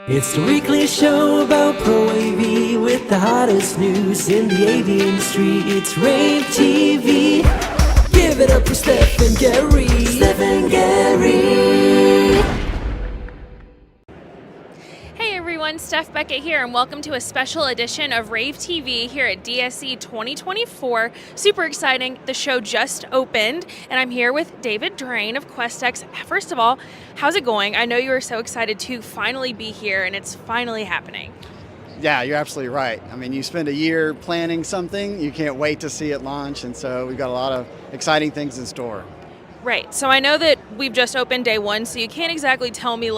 It's the weekly show about rAVe with the hottest news in the AV industry. It's rAVe TV. Give it up for Steph and Gary. Steph and Gary. Hey everyone, Steph Beckett here, and welcome to a special edition of rAVe TV here at DSE 2024. Super exciting. The show just opened, and I'm here with David Drain of QuestX. First of all, how's it going? I know you are so excited to finally be here, and it's finally happening. Yeah, you're absolutely right. I mean, you spend a year planning something, you can't wait to see it launch, and so we've got a lot of exciting things in store. Right, so I know that we've just opened day one, so you can't exactly tell me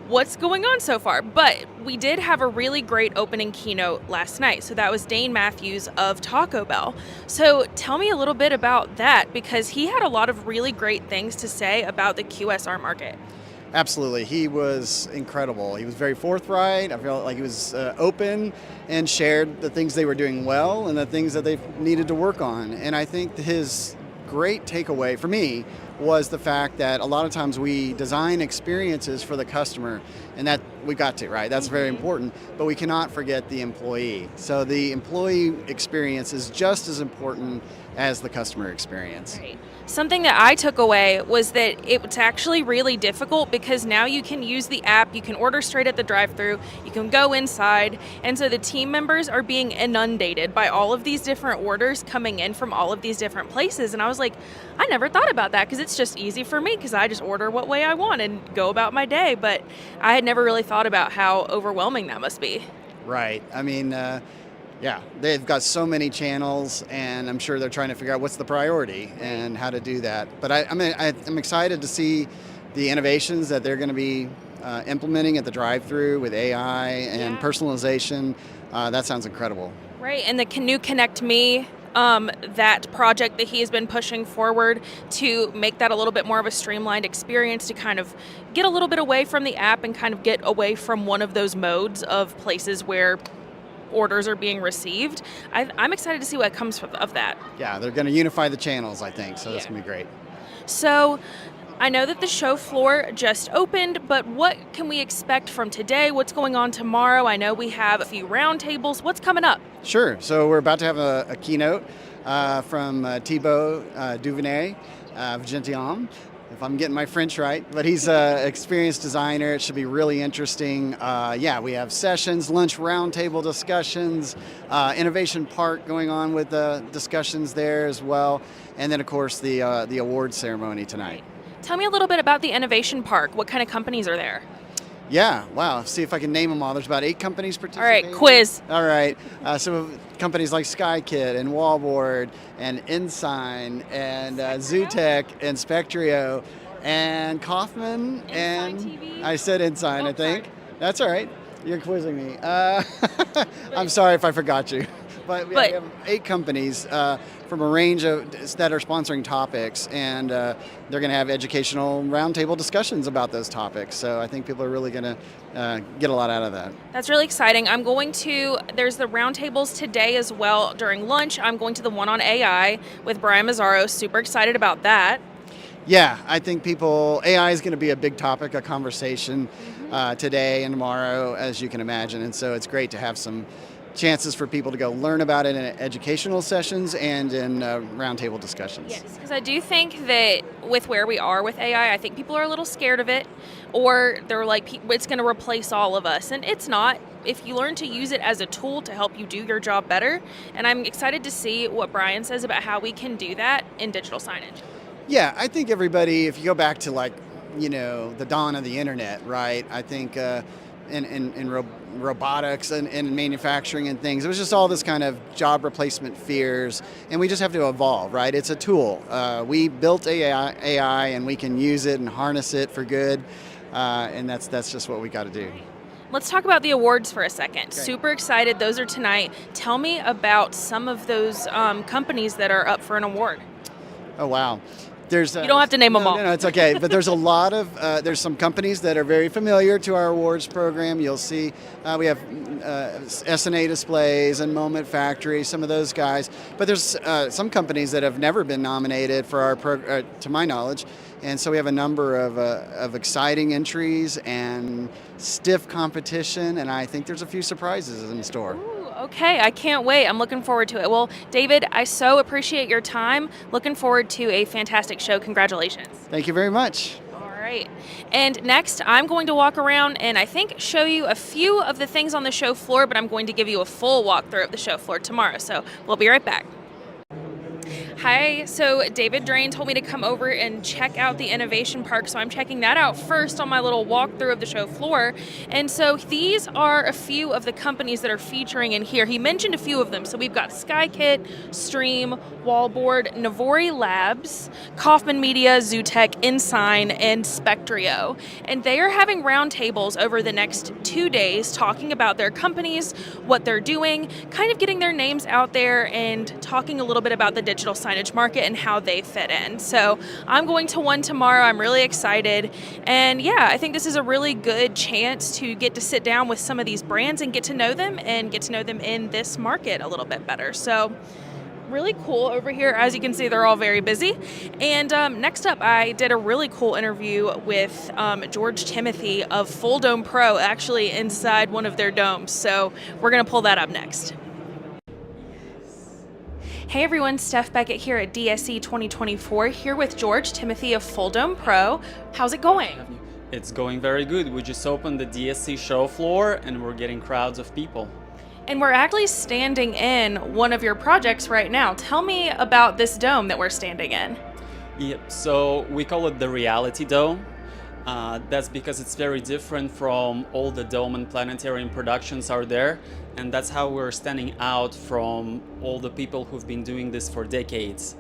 what's going on so far, but we did have a really great opening keynote last night. So that was Dane Matthews of Taco Bell. So tell me a little bit about that, because he had a lot of really great things to say about the QSR market. Absolutely. He was incredible. He was very forthright. I felt like he was open and shared the things they were doing well and the things that they needed to work on. And I think his great takeaway for me was the fact that a lot of times we design experiences for the customer, and that we got to, right? That's very important, but we cannot forget the employee. So the employee experience is just as important as the customer experience. Right. Something that I took away was that it's actually really difficult because now you can use the app, you can order straight at the drive-thru, you can go inside, and so the team members are being inundated by all of these different orders coming in from all of these different places. And I was like, I never thought about that because it's just easy for me because I just order what way I want and go about my day. But I had never really thought about how overwhelming that must be. Right. I mean, yeah, they've got so many channels, and I'm sure they're trying to figure out what's the priority and how to do that. But I'm excited to see the innovations that they're going to be implementing at the drive-thru with AI and personalization. That sounds incredible. Right, and the new Connect Me, that project that he has been pushing forward to make that a little bit more of a streamlined experience, to kind of get a little bit away from the app and kind of get away from one of those modes of places where orders are being received. I'm excited to see what comes of that. Yeah, they're going to unify the channels, I think, so that's going to be great. So I know that the show floor just opened, but what can we expect from today? What's going on tomorrow? I know we have a few roundtables. What's coming up? Sure. So we're about to have a keynote from Thibaut Duvernay of Gentilhomme, if I'm getting my French right, but he's an experienced designer. It should be really interesting. We have sessions, lunch roundtable discussions, Innovation Park going on with discussions there as well, and then of course the awards ceremony tonight. Tell me a little bit about the Innovation Park. What kind of companies are there? Yeah, wow. See if I can name them all. There's about 8 companies participating. All right, quiz. All right. So companies like SkyKit and Wallboard and Ensign and Zootech and Spectrio and Kaufman and TV. I said Ensign, Oh, I think. sorry. That's all right. You're quizzing me. I'm sorry if I forgot you. But we have 8 companies from a range of that are sponsoring topics, and they're going to have educational roundtable discussions about those topics. So I think people are really going to get a lot out of that. That's really exciting. There's the roundtables today as well during lunch. I'm going to the one on AI with Brian Mazzaro. Super excited about that. Yeah, I think AI is going to be a big topic of conversation today and tomorrow, as you can imagine. And so it's great to have some chances for people to go learn about it in educational sessions and in roundtable discussions. Yes, because I do think that with where we are with AI, I think people are a little scared of it, or they're like, it's going to replace all of us, and it's not. If you learn to use it as a tool to help you do your job better, and I'm excited to see what Brian says about how we can do that in digital signage. Yeah, I think everybody, if you go back to the dawn of the internet, right? I think in robotics and manufacturing and things, it was just all this kind of job replacement fears, and we just have to evolve, right? It's a tool. We built AI and we can use it and harness it for good, and that's just what we got to do. Let's talk about the awards for a second. Okay. Super excited. Those are tonight. Tell me about some of those companies that are up for an award. Oh, wow. You don't have to name them all. No, it's okay. But there's a lot of, there's some companies that are very familiar to our awards program. You'll see we have S&A Displays and Moment Factory, some of those guys. But there's some companies that have never been nominated for our to my knowledge. And so we have a number of exciting entries and stiff competition, and I think there's a few surprises in store. Ooh, okay, I can't wait. I'm looking forward to it. Well, David, I so appreciate your time. Looking forward to a fantastic show. Congratulations. Thank you very much. All right. And next, I'm going to walk around and I think show you a few of the things on the show floor, but I'm going to give you a full walkthrough of the show floor tomorrow. So we'll be right back. Hi, so David Drain told me to come over and check out the Innovation Park, so I'm checking that out first on my little walkthrough of the show floor. And so these are a few of the companies that are featuring in here. He mentioned a few of them. So we've got SkyKit, Stream, Wallboard, Navori Labs, Kaufman Media, Zootech, Ensign, and Spectrio. And they are having roundtables over the next 2 days talking about their companies, what they're doing, kind of getting their names out there and talking a little bit about the digital signage market and how they fit in. So I'm going to one tomorrow. I'm really excited. And yeah, I think this is a really good chance to get to sit down with some of these brands and get to know them in this market a little bit better. So really cool over here. As you can see, they're all very busy. And next up, I did a really cool interview with George Timothy of Full Dome Pro, actually inside one of their domes. So we're going to pull that up next. Hey everyone, Steph Beckett here at DSE 2024, here with George Timothy of Full Dome Pro. How's it going? It's going very good. We just opened the DSE show floor and we're getting crowds of people. And we're actually standing in one of your projects right now. Tell me about this dome that we're standing in. Yep, so we call it the Reality Dome. That's because it's very different from all the dome and planetarium productions are there. And that's how we're standing out from all the people who've been doing this for decades.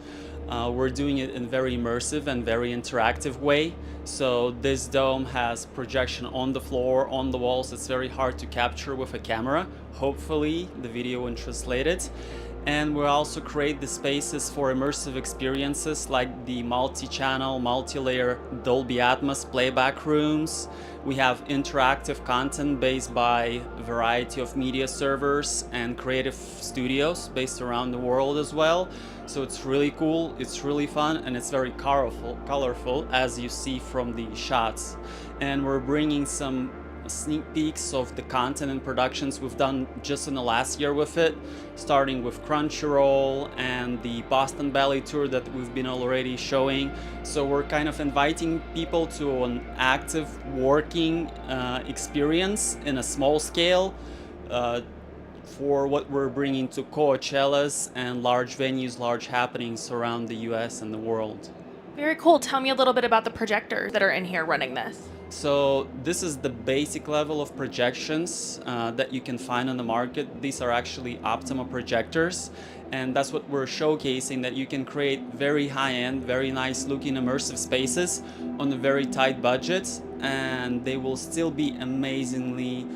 We're doing it in a very immersive and very interactive way. So this dome has projection on the floor, on the walls. It's very hard to capture with a camera. Hopefully the video will translate it. And we also create the spaces for immersive experiences like the multi-channel, multi-layer Dolby Atmos playback rooms. We have interactive content based by a variety of media servers and creative studios based around the world as well. So it's really cool, it's really fun, and it's very colorful as you see from the shots. And we're bringing some sneak peeks of the content and productions we've done just in the last year with it, starting with Crunchyroll and the Boston Ballet tour that we've been already showing. So we're kind of inviting people to an active working experience in a small scale for what we're bringing to Coachellas and large venues, large happenings around the US and the world. Very cool. Tell me a little bit about the projectors that are in here running this. So this is the basic level of projections that you can find on the market. These are actually Optima projectors, and that's what we're showcasing, that you can create very high-end, very nice looking immersive spaces on a very tight budget, and they will still be amazing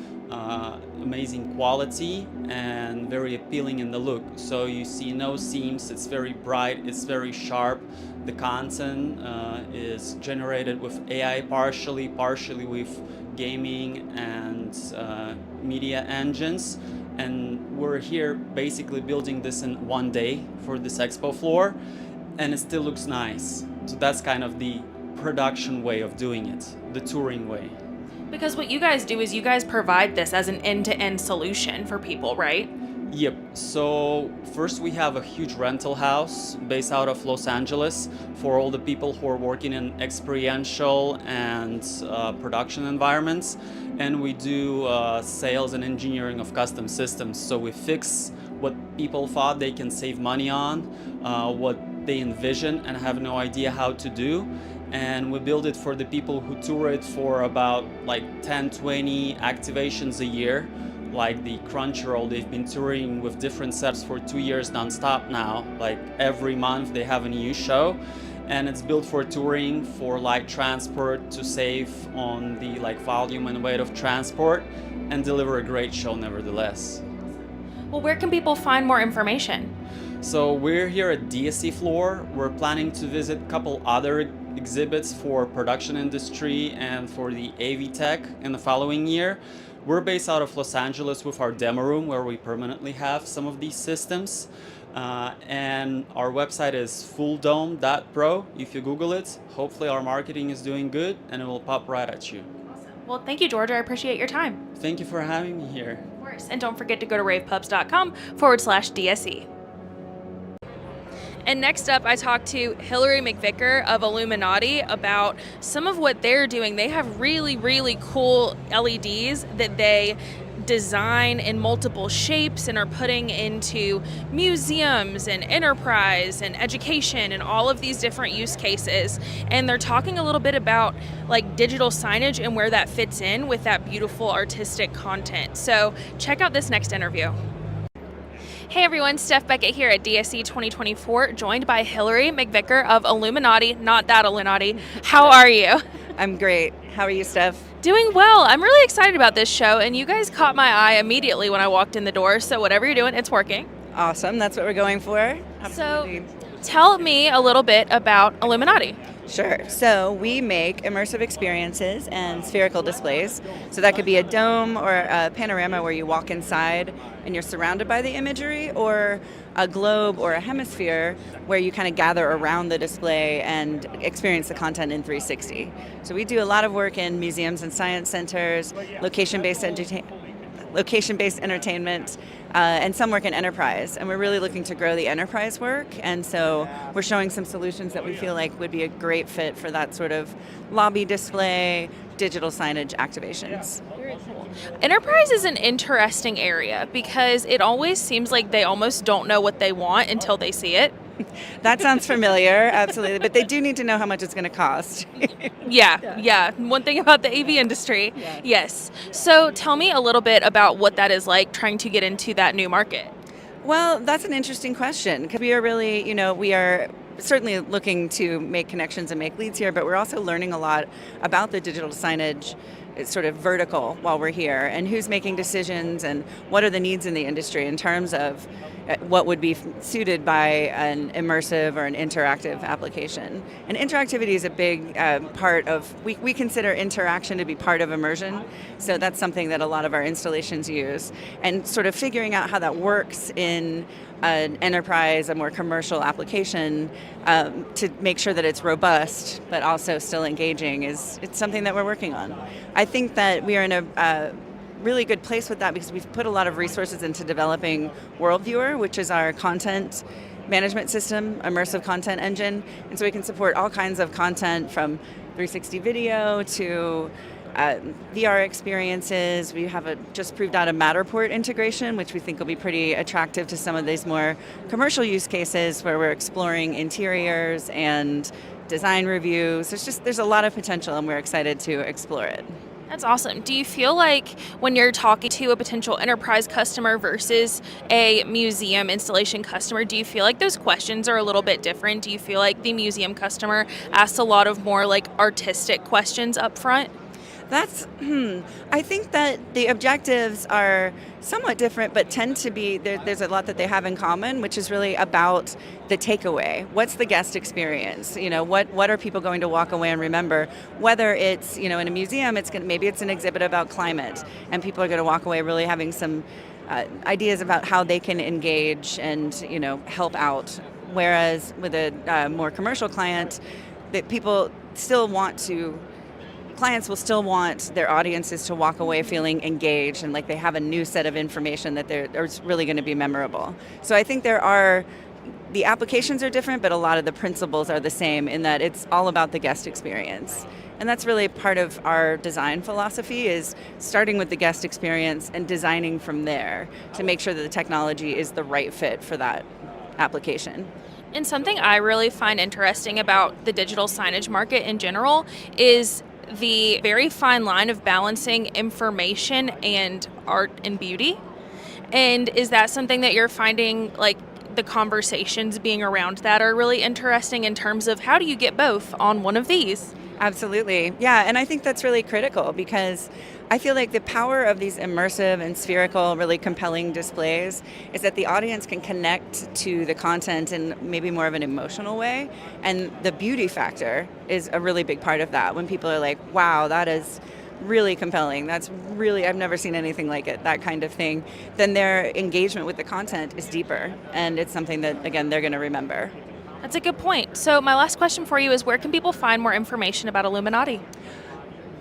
quality and very appealing in the look. So you see no seams, it's very bright, it's very sharp. The content is generated with AI partially with gaming and media engines. And we're here basically building this in one day for this expo floor, and it still looks nice. So that's kind of the production way of doing it, the touring way. Because what you guys do is you guys provide this as an end-to-end solution for people, right? Yep. So first we have a huge rental house based out of Los Angeles for all the people who are working in experiential and production environments. And we do sales and engineering of custom systems. So we fix what people thought they can save money on, what they envision and have no idea how to do. And we build it for the people who tour it for about like 10, 20 activations a year. Like the Crunchyroll, they've been touring with different sets for 2 years non-stop now. Like every month they have a new show, and it's built for touring, for light transport, to save on the like volume and weight of transport and deliver a great show nevertheless. Well, where can people find more information? So we're here at DSE floor. We're planning to visit a couple other exhibits for production industry and for the AV tech in the following year. We're based out of Los Angeles with our demo room where we permanently have some of these systems. And our website is fulldome.pro. If you Google it, hopefully our marketing is doing good and it will pop right at you. Well, thank you, George. I appreciate your time. Thank you for having me here. Of course. And don't forget to go to ravepubs.com/DSE. And next up, I talked to Hillary McVicker of Illuminati about some of what they're doing. They have really, really cool LEDs that they design in multiple shapes and are putting into museums and enterprise and education and all of these different use cases. And they're talking a little bit about like digital signage and where that fits in with that beautiful artistic content. So check out this next interview. Hey everyone, Steph Beckett here at DSE 2024, joined by Hillary McVicker of Illuminati, not that Illuminati. How are you? I'm great. How are you, Steph? Doing well. I'm really excited about this show, and you guys caught my eye immediately when I walked in the door, so whatever you're doing, it's working. Awesome. That's what we're going for. Absolutely. So tell me a little bit about Illuminati. Sure. So we make immersive experiences and spherical displays. So that could be a dome or a panorama where you walk inside and you're surrounded by the imagery, or a globe or a hemisphere where you kind of gather around the display and experience the content in 360. So we do a lot of work in museums and science centers, location-based entertainment, and some work in enterprise. And we're really looking to grow the enterprise work. And so we're showing some solutions that we feel like would be a great fit for that sort of lobby display, digital signage activations. Enterprise is an interesting area because it always seems like they almost don't know what they want until they see it. That sounds familiar, absolutely. But they do need to know how much it's going to cost. Yeah. One thing about the AV industry. Yeah. Yes. So tell me a little bit about what that is like trying to get into that new market. Well, that's an interesting question because we are really, we are certainly looking to make connections and make leads here, but we're also learning a lot about the digital signage sort of vertical while we're here, and who's making decisions and what are the needs in the industry in terms of what would be suited by an immersive or an interactive application. And interactivity is a big part of, we consider interaction to be part of immersion, so that's something that a lot of our installations use. And sort of figuring out how that works in an enterprise, a more commercial application, to make sure that it's robust but also still engaging it's something that we're working on. I think that we are in a really good place with that because we've put a lot of resources into developing WorldViewer, which is our content management system, immersive content engine, and so we can support all kinds of content from 360 video to VR experiences. We have just proved out a Matterport integration, which we think will be pretty attractive to some of these more commercial use cases where we're exploring interiors and design reviews. There's a lot of potential, and we're excited to explore it. That's awesome. Do you feel like when you're talking to a potential enterprise customer versus a museum installation customer, do you feel like those questions are a little bit different? Do you feel like the museum customer asks a lot of more like artistic questions up front? I think that the objectives are somewhat different, but tend to be, there's a lot that they have in common, which is really about the takeaway. What's the guest experience? What are people going to walk away and remember? Whether it's, in a museum, maybe it's an exhibit about climate, and people are going to walk away really having some ideas about how they can engage and, help out. Whereas with a more commercial client, that clients will still want their audiences to walk away feeling engaged and like they have a new set of information that it's really going to be memorable. So I think the applications are different, but a lot of the principles are the same in that it's all about the guest experience. And that's really part of our design philosophy, is starting with the guest experience and designing from there to make sure that the technology is the right fit for that application. And something I really find interesting about the digital signage market in general is the very fine line of balancing information and art and beauty. And is that something that you're finding, like the conversations being around that are really interesting in terms of how do you get both on one of these? Absolutely. Yeah, and I think that's really critical because I feel like the power of these immersive and spherical, really compelling displays is that the audience can connect to the content in maybe more of an emotional way. And the beauty factor is a really big part of that. When people are like, wow, that is really compelling. That's really, I've never seen anything like it, that kind of thing. Then their engagement with the content is deeper, and it's something that, again, they're going to remember. That's a good point. So my last question for you is, where can people find more information about Illuminati?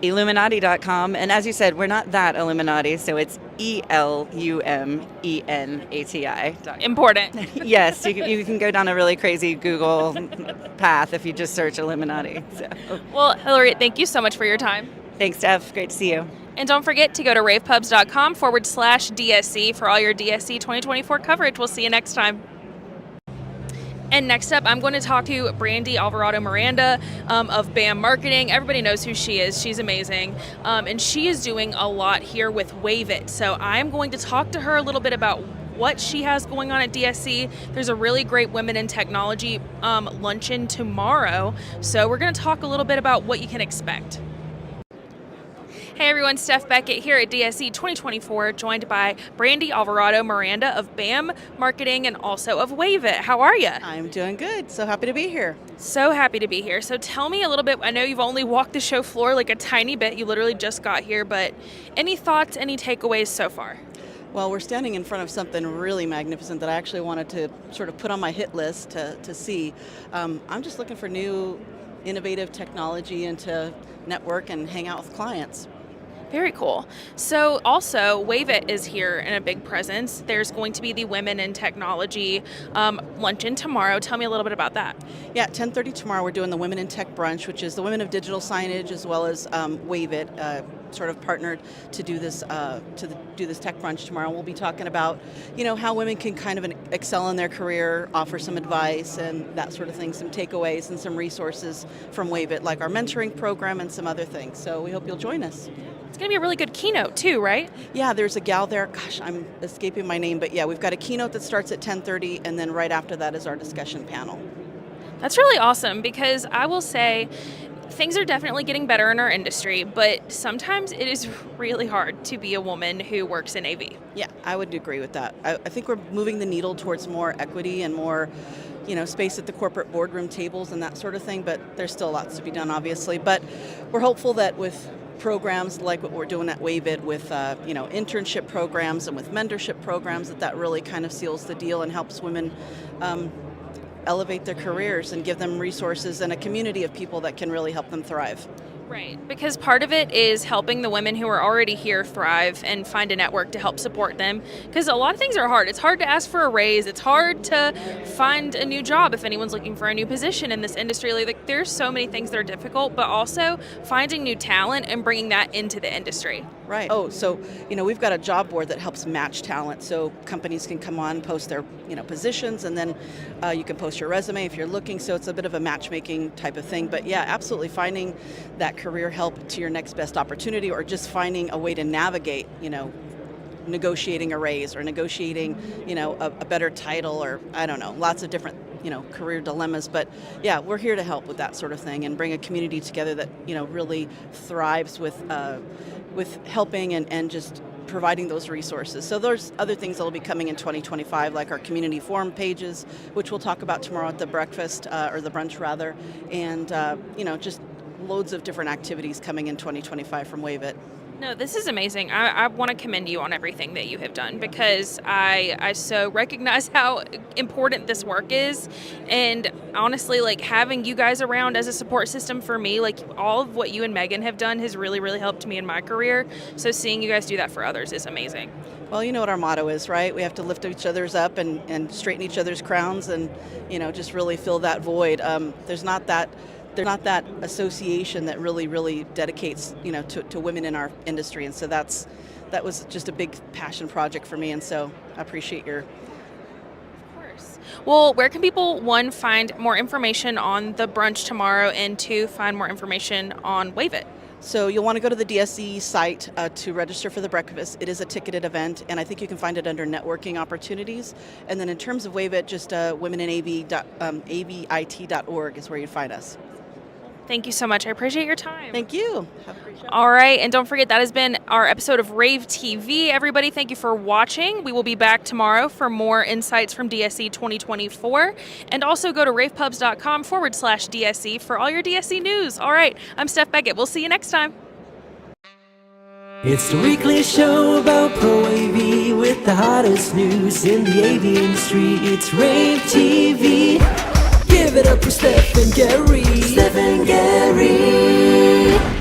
Illuminati.com, and as you said, we're not that Illuminati, so it's ELUMENATI.com. Important. Yes, you can go down a really crazy Google path if you just search Illuminati. So. Well, Hillary, thank you so much for your time. Thanks, Steph. Great to see you. And don't forget to go to ravepubs.com/DSC for all your DSC 2024 coverage. We'll see you next time. And next up, I'm going to talk to Brandy Alvarado Miranda of BAM Marketing. Everybody knows who she is. She's amazing. And she is doing a lot here with rAVe. So I'm going to talk to her a little bit about what she has going on at DSC. There's a really great Women in Technology luncheon tomorrow. So we're going to talk a little bit about what you can expect. Hey everyone, Steph Beckett here at DSC 2024, joined by Brandy Alvarado Miranda of BAM Marketing and also of rAVe. How are you? I'm doing good. So happy to be here. So happy to be here. So tell me a little bit, I know you've only walked the show floor like a tiny bit, you literally just got here, but any thoughts, any takeaways so far? Well, we're standing in front of something really magnificent that I actually wanted to sort of put on my hit list to see. I'm just looking for new innovative technology and to network and hang out with clients. Very cool. So also, rAVe is here in a big presence. There's going to be the Women in Technology luncheon tomorrow. Tell me a little bit about that. Yeah, at 10:30 tomorrow we're doing the Women in Tech Brunch, which is the women of digital signage as well as rAVe sort of partnered to do this do this tech brunch tomorrow. We'll be talking about, how women can kind of excel in their career, offer some advice and that sort of thing, some takeaways and some resources from rAVe, like our mentoring program and some other things. So we hope you'll join us. It's going to be a really good keynote too, right? Yeah, there's a gal there. Gosh, I'm escaping my name, but yeah, we've got a keynote that starts at 10:30, and then right after that is our discussion panel. That's really awesome, because I will say things are definitely getting better in our industry, but sometimes it is really hard to be a woman who works in AV. Yeah, I would agree with that. I think we're moving the needle towards more equity and more space at the corporate boardroom tables and that sort of thing, but there's still lots to be done, obviously. But we're hopeful that with programs like what we're doing at rAVe with internship programs and with mentorship programs, that really kind of seals the deal and helps women elevate their careers and give them resources and a community of people that can really help them thrive. Right, because part of it is helping the women who are already here thrive and find a network to help support them, because a lot of things are hard. It's hard to ask for a raise. It's hard to find a new job if anyone's looking for a new position in this industry. Like, there's so many things that are difficult, but also finding new talent and bringing that into the industry. Right. Oh, so, we've got a job board that helps match talent, so companies can come on, post their, positions, and then you can post your resume if you're looking, so it's a bit of a matchmaking type of thing. But yeah, absolutely finding that career help to your next best opportunity, or just finding a way to navigate, negotiating a raise or negotiating, a better title, or I don't know, lots of different career dilemmas. But yeah, we're here to help with that sort of thing and bring a community together that really thrives with helping and just providing those resources. So there's other things that will be coming in 2025, like our community forum pages, which we'll talk about tomorrow at the breakfast, or the brunch rather, and just loads of different activities coming in 2025 from rAVe. No, this is amazing. I want to commend you on everything that you have done, because I so recognize how important this work is. And honestly, like, having you guys around as a support system for me, like, all of what you and Megan have done has really, really helped me in my career. So seeing you guys do that for others is amazing. Well, you know what our motto is, right? We have to lift each other's up and straighten each other's crowns and, just really fill that void. There's not that association that really dedicates, to women in our industry. And so that was just a big passion project for me. And so I appreciate your... Of course. Well, where can people, one, find more information on the brunch tomorrow, and two, find more information on rAVe? So you'll want to go to the DSE site to register for the breakfast. It is a ticketed event, and I think you can find it under networking opportunities. And then in terms of rAVe, just womeninAV.avit.org is where you find us. Thank you so much. I appreciate your time. Thank you. Have a great show. All right. And don't forget, that has been our episode of rAVe TV. Everybody, thank you for watching. We will be back tomorrow for more insights from DSC 2024. And also go to ravepubs.com/DSC for all your DSC news. All right. I'm Steph Beckett. We'll see you next time. It's the weekly show about Pro AV with the hottest news in the AV industry. It's rAVe TV. Give it up for Steph and Gary. Steph and Gary.